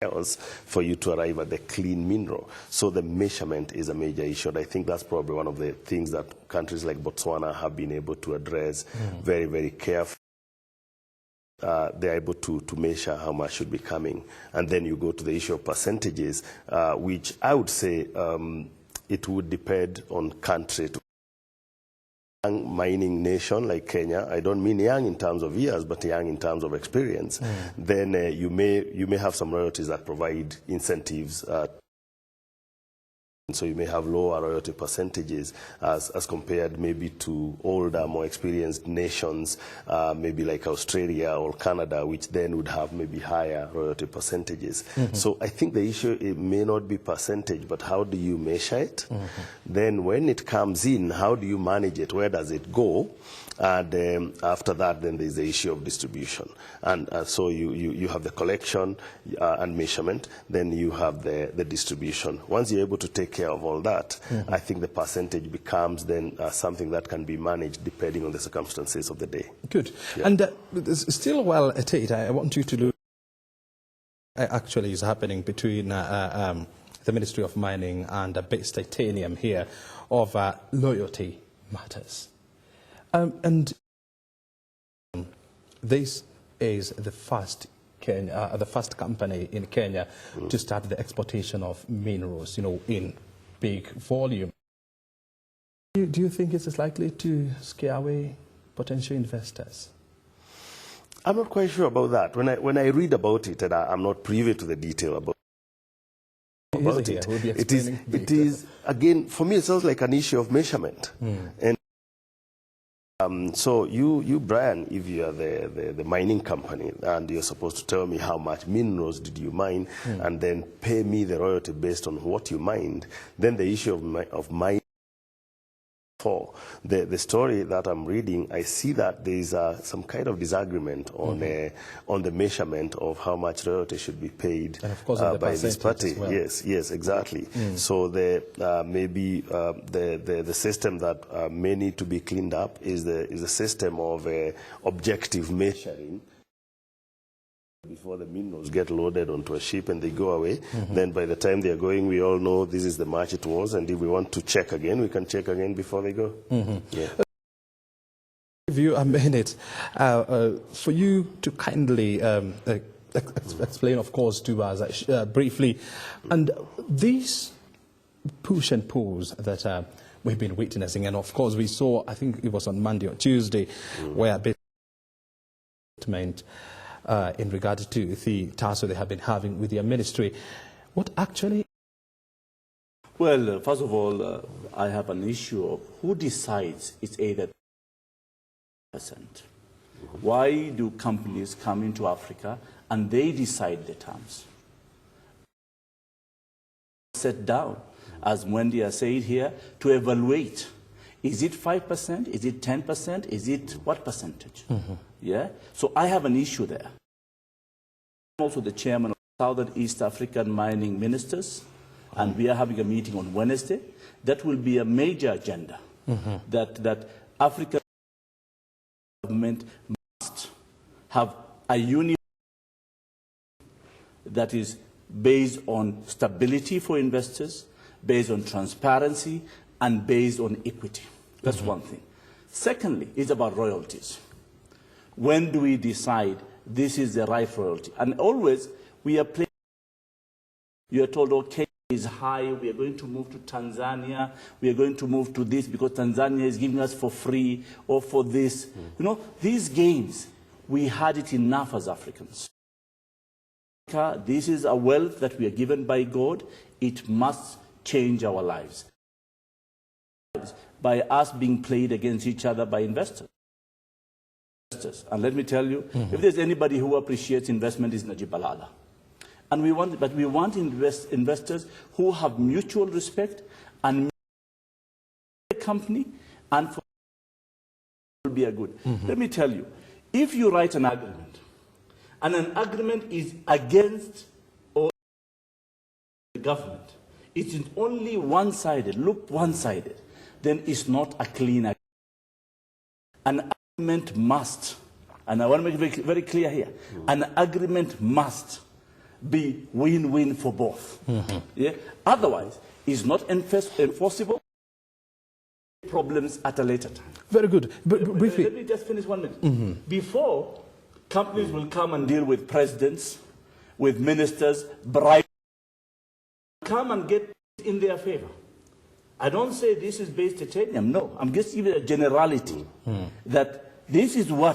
else for you to arrive at the clean mineral. So the measurement is a major issue. And I think that's probably one of the things that countries like Botswana have been able to address very, very carefully. They're able to measure how much should be coming. And then you go to the issue of percentages, which I would say it would depend on country to young mining nation like Kenya. I don't mean young in terms of years, but young in terms of experience. Then you may have some royalties that provide incentives. So you may have lower royalty percentages as compared maybe to older, more experienced nations, maybe like Australia or Canada, which then would have maybe higher royalty percentages. So I think the issue, it may not be percentage, but how do you measure it? Then when it comes in, how do you manage it? Where does it go? And after that, then there's the issue of distribution. And so you have the collection and measurement, then you have the distribution. Once you're able to take care of all that, I think the percentage becomes then something that can be managed depending on the circumstances of the day. Good. Yeah. And still while at it, I want you to look actually is happening between the Ministry of Mining and Base Titanium here of loyalty matters. And this is the first company in Kenya to start the exportation of minerals, in big volume. Do you think it is likely to scare away potential investors? I'm not quite sure about that. When I read about it, and I'm not privy to the detail about it. It is again, for me, it sounds like an issue of measurement. And so you, Brian, if you are the mining company and you're supposed to tell me how much minerals did you mine and then pay me the royalty based on what you mined, then the issue of mining. For the story that I'm reading, I see that there is some kind of disagreement on the measurement of how much royalty should be paid by this party. Well. Yes, exactly. So maybe the system that may need to be cleaned up is the system of objective measuring. Before the minerals get loaded onto a ship and they go away, then by the time they are going, we all know this is the much it was, and if we want to check again, we can check again before they go. Yeah. Give you a minute for you to kindly explain, of course, to us briefly, and these push and pulls that we've been witnessing, and of course we saw, I think it was on Monday or Tuesday, where a statement in regard to the tussle they have been having with your ministry. What actually? Well, first of all, I have an issue of who decides it's either percent. Why do companies come into Africa and they decide the terms? Sit down, as Mwendia said here, to evaluate. Is it 5%? Is it 10%? Is it what percentage? Yeah. So I have an issue there. I'm also the chairman of Southern East African Mining Ministers, and we are having a meeting on Wednesday. That will be a major agenda that African government must have a union that is based on stability for investors, based on transparency, and based on equity. That's one thing. Secondly, it's about royalties. When do we decide this is the right royalty? And always we are playing, you are told, okay, is high, we are going to move to Tanzania, we are going to move to this because Tanzania is giving us for free or for this. These games, we had it enough as Africans. This is a wealth that we are given by God. It must change our lives by us being played against each other by investors. And let me tell you, if there's anybody who appreciates investment, is Minister Balala. And we want investors who have mutual respect and a company, and for will be a good. Let me tell you, if you write an agreement, and an agreement is against or the government, it is only one-sided, look one-sided, then it's not a clean agreement. An agreement must, and I want to make it very clear here, an agreement must be win-win for both. Yeah? Otherwise, it's not enforceable. Problems at a later time. Very good. But briefly, let me just finish 1 minute. Before, companies will come and deal with presidents, with ministers, bribe, come and get in their favor. I don't say this is based titanium. No, I'm just giving a generality that this is what